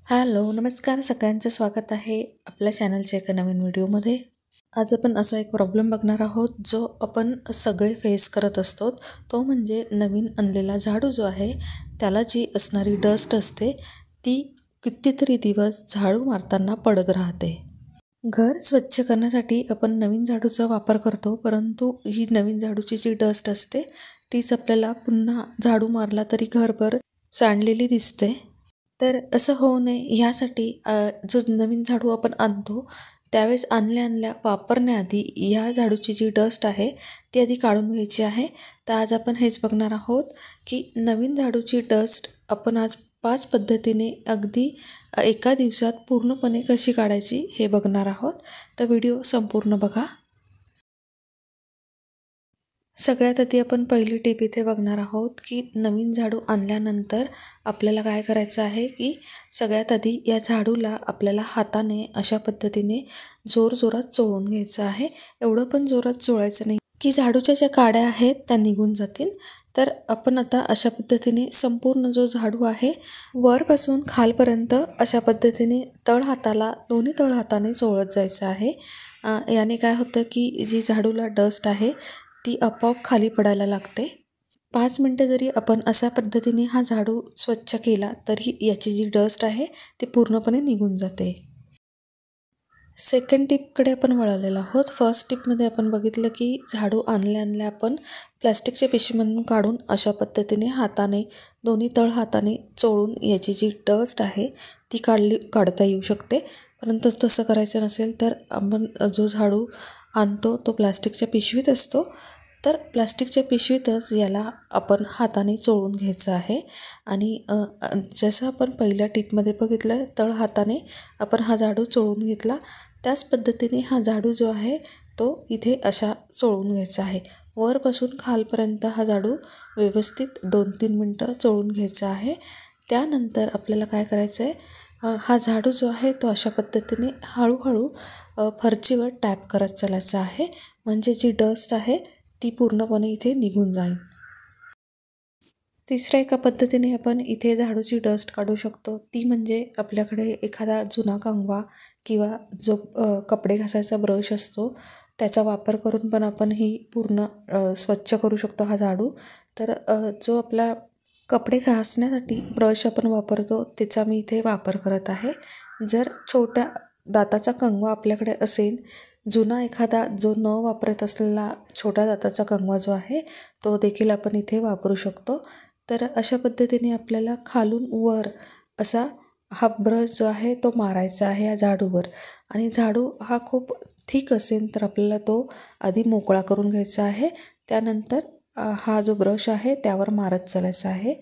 Hello, नमस्कार सगळ्यांचं स्वागत आहे आपल्या चॅनलच्या एका नवीन व्हिडिओमध्ये. आज आपण असा एक प्रॉब्लेम बघणार आहोत जो आपण सगळे फेस करत असतो. तो म्हणजे नवीन आणलेला झाडू जो आहे त्याला जी असणारी डस्ट असते ती कितीतरी दिवस झाडू मारताना पडत राहते. घर स्वच्छ करण्यासाठी आपण नवीन झाडूचा वापर करतो, परंतु ही नवीन झाडूची जी डस्ट असते तीच आपल्याला पुन्हा झाडू मारला तरी घरभर सांडलेली दिसते. तर असं होऊ नये यासाठी जो नवीन झाडू आपण आणतो त्यावेळेस आणल्या वापरण्याआधी या झाडूची जी डस्ट आहे ती आधी काढून घ्यायची आहे. तर आज आपण हेच बघणार आहोत की नवीन झाडूची डस्ट आपण आज 5 पद्धतीने अगदी एका दिवसात पूर्णपणे कशी काढायची हे बघणार आहोत. तर व्हिडिओ संपूर्ण बघा. सगळ्यात आधी आपण पहिली टिप इथे बघणार आहोत की नवीन झाडू आणल्यानंतर आपल्याला काय करायचं आहे की सगळ्यात आधी या झाडूला आपल्याला हाताने अशा पद्धतीने जोरजोरात चोळून घ्यायचं आहे. एवढं पण जोरात चोळायचं नाही की झाडूच्या ज्या काड्या आहेत त्या निघून जातील. तर आपण आता अशा पद्धतीने संपूर्ण जो झाडू आहे वरपासून खालपर्यंत अशा पद्धतीने दोन्ही तळ हाताने चोळत जायचं आहे. याने काय होतं की जी झाडूला डस्ट आहे ती आपोआप खाली पडायला लागते. 5 मिनटं जरी आपण अशा पद्धतीने हा झाडू स्वच्छ केला तरी याची जी डस्ट आहे ती पूर्णपणे निघून जाते. सेकंड टिपकडे आपण वळालेलो आहोत. फर्स्ट टिपमध्ये आपण बघितलं की झाडू आणल्या आपण प्लास्टिकच्या पिशवीमधून काढून अशा पद्धतीने दोन्ही तळ हाताने चोळून याची जी डस्ट आहे ती काढता येऊ शकते. परंतु तसं करायचं नसेल तर आपण जो झाडू आणतो तो प्लास्टिकच्या पिशवीत असतो. तर प्लास्टिकच्या पिशवीतच याला आपण हाताने चोळून घ्यायचं आहे. आणि जसं आपण पहिल्या टिपमध्ये बघितलं तळ हाताने आपण हा झाडू चोळून घेतला त्याच पद्धतीने हा झाडू जो आहे तो इथे अशा चोळून घ्यायचा आहे. वरपासून खालपर्यंत हा झाडू व्यवस्थित 2-3 मिनटं चोळून घ्यायचा आहे. त्यानंतर आपल्याला काय करायचं आहे, हा झाडू जो आहे तो अशा पद्धतीने हळूहळू फरशीवर टॅप करत चालायचा आहे. म्हणजे जी डस्ट आहे ती पूर्णपणे इथे निघून जाईल. तिसऱ्या एका पद्धतीने आपण इथे झाडूची डस्ट काढू शकतो ती म्हणजे आपल्याकडे एखादा जुना कंगवा किंवा जो कपडे घासायचा ब्रश असतो त्याचा वापर करून पण आपण ही पूर्ण स्वच्छ करू शकतो हा झाडू. तर जो आपला कपडे घासण्यासाठी ब्रश आपण वापरतो त्याचा मी इथे वापर करत आहे. जर छोट्या दाताचा कंगवा आपल्याकडे असेल, जुना एखादा जो न वापरत असलेला छोटा दाताचा कंगवा जो आहे तो देखील आपण इथे वापरू शकतो. तर अशा पद्धतीने आपल्याला खालून वर असा हा ब्रश जो आहे तो मारायचा आहे या झाडूवर. आणि झाडू हा खूप थिक असेल तर आपल्याला तो आधी मोकळा करून घ्यायचा आहे. त्यानंतर हा जो ब्रश आहे त्यावर मारत चालायचा आहे.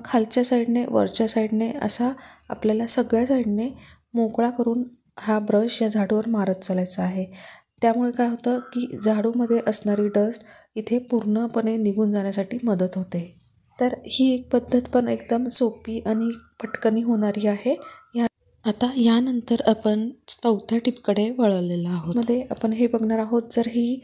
खालच्या साईडने वरच्या साईडने असा आपल्याला सगळ्या साईडने मोकळा करून हा ब्रश या झाडूवर मारत चालायचा आहे. त्यामुळे काय होतं की झाडूमध्ये असणारी डस्ट इथे पूर्णपणे निघून जाण्यासाठी मदत होते. तर ही एक पद्धत पण एकदम सोपी आणि पटकन होणारी आहे. आता यानंतर आपण चौथ्या टिपकडे वळलेलो आहोत. मध्ये आपण हे बघणार आहोत, जर ही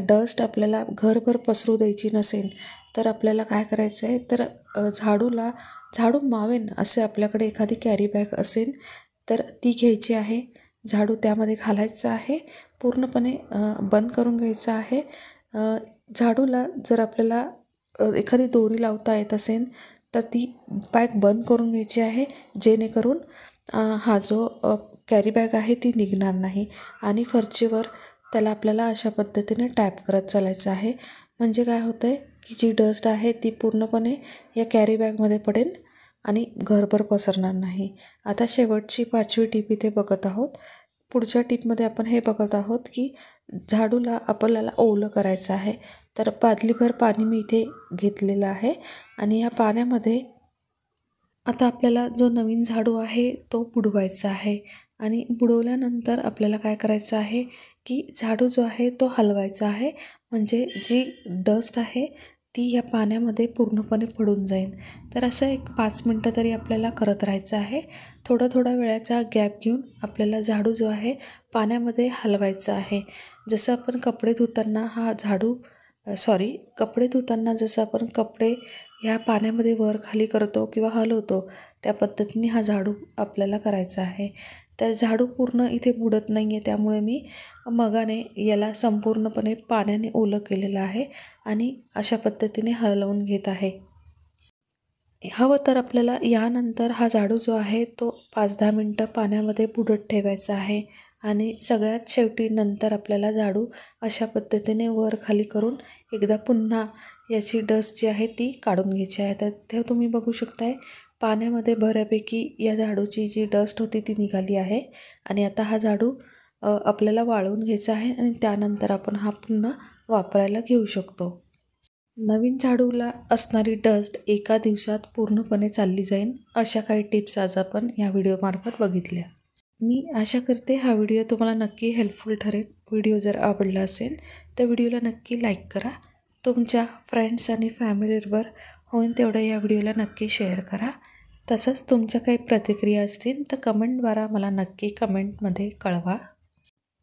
डस्ट आपल्याला घरभर पसरू द्यायची नसेल तर आपल्याला काय करायचं आहे, तर झाडू मावेन असे आपल्याकडे एखादी कॅरी बॅग असेल तर ती घ्यायची आहे. झाडू त्यामध्ये घालायचं आहे, पूर्णपणे बंद करून घ्यायचं आहे. झाडूला जर आपल्याला एखादी दोरी लावता येत असेल तर ती बॅग बंद करून घ्यायची आहे, जेणेकरून हा जो कॅरी बॅग आहे ती निघणार नाही. आणि फरशीवर त्याला आपल्याला अशा पद्धतीने टॅप करत चालायचं आहे. म्हणजे काय होतं आहे की जी डस्ट आहे ती पूर्णपणे या कॅरी बॅगमध्ये पडेल आणि घरभर पसरणार नाही. आता शेवटची 5वी टीप इथे बघत आहोत. पुढच्या टिपमध्ये आपण हे बघत आहोत की झाडूला आपल्याला ओलं करायचं आहे. तर बादलीभर पाणी मी इथे घेतलेलं आहे आणि या पाण्यामध्ये आता आपल्याला जो नवीन झाडू आहे तो बुडवायचा आहे. आणि बुडवल्यानंतर आपल्याला काय करायचं आहे की झाडू जो आहे तो हलवायचा आहे. म्हणजे जी डस्ट आहे ती या पाण्यामध्ये पूर्णपणे पडून जाईल. तर असं एक 5 मिनटं तरी आपल्याला करत राहायचं आहे. थोडा वेळाचा गॅप घेऊन आपल्याला झाडू जो आहे पाण्यामध्ये हलवायचा आहे. जसं आपण कपडे धुताना हा झाडू कपडे धुताना जसं आपण कपडे ह्या पाण्यामध्ये वर खाली करतो किंवा हलवतो त्या पद्धतीने हा झाडू आपल्याला करायचा आहे. तर झाडू पूर्ण इथे बुडत नाही आहे, त्यामुळे मी मगाने याला संपूर्णपणे पाण्याने ओलं केलेलं आहे आणि अशा पद्धतीने हलवून घेत आहे. हवं तर आपल्याला यानंतर हा झाडू जो आहे तो 5-10 मिनटं पाण्यामध्ये बुडत ठेवायचा आहे आणि सगळ्यात शेवटी नंतर आपल्याला झाडू अशा पद्धतीने वर खाली करून एकदा पुन्हा याची डस्ट जी आहे ती काढून घ्यायची आहे. तर ते तुम्ही बघू शकताय पाण्यामध्ये बऱ्यापैकी या झाडूची जी डस्ट होती ती निघाली आहे आणि आता हा झाडू आपल्याला वाळवून घ्यायचा आहे आणि त्यानंतर आपण हा पुन्हा वापरायला घेऊ शकतो. नवीन झाडूला असणारी डस्ट एका दिवसात पूर्णपणे चालली जाईल अशा काही टिप्स आज आपण या व्हिडिओमार्फत बघितल्या. मी आशा करते हा व्हिडिओ तुम्हाला नक्की हेल्पफुल ठरेल. व्हिडिओ जर आवडला असेल तर व्हिडिओला नक्की लाईक करा. तुमच्या फ्रेंड्स आणि फॅमिलीबरोबर होईल तेवढं या व्हिडिओला नक्की शेअर करा. तसंच तुमच्या काही प्रतिक्रिया असतील तर कमेंटद्वारा मला नक्की कमेंटमध्ये कळवा.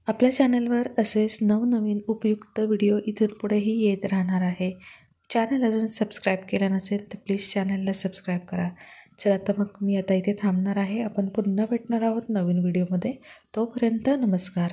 आपल्या चॅनलवर असेच नवनवीन उपयुक्त व्हिडिओ इथून पुढेही येत राहणार आहे. चॅनल अजून सबस्क्राईब केलं नसेल तर प्लीज चॅनलला सबस्क्राईब करा. चला तर मग मी आता इथे थांबणार आहे. आपण पुन्हा भेटणार आहोत नवीन व्हिडिओमध्ये. तोपर्यंत नमस्कार.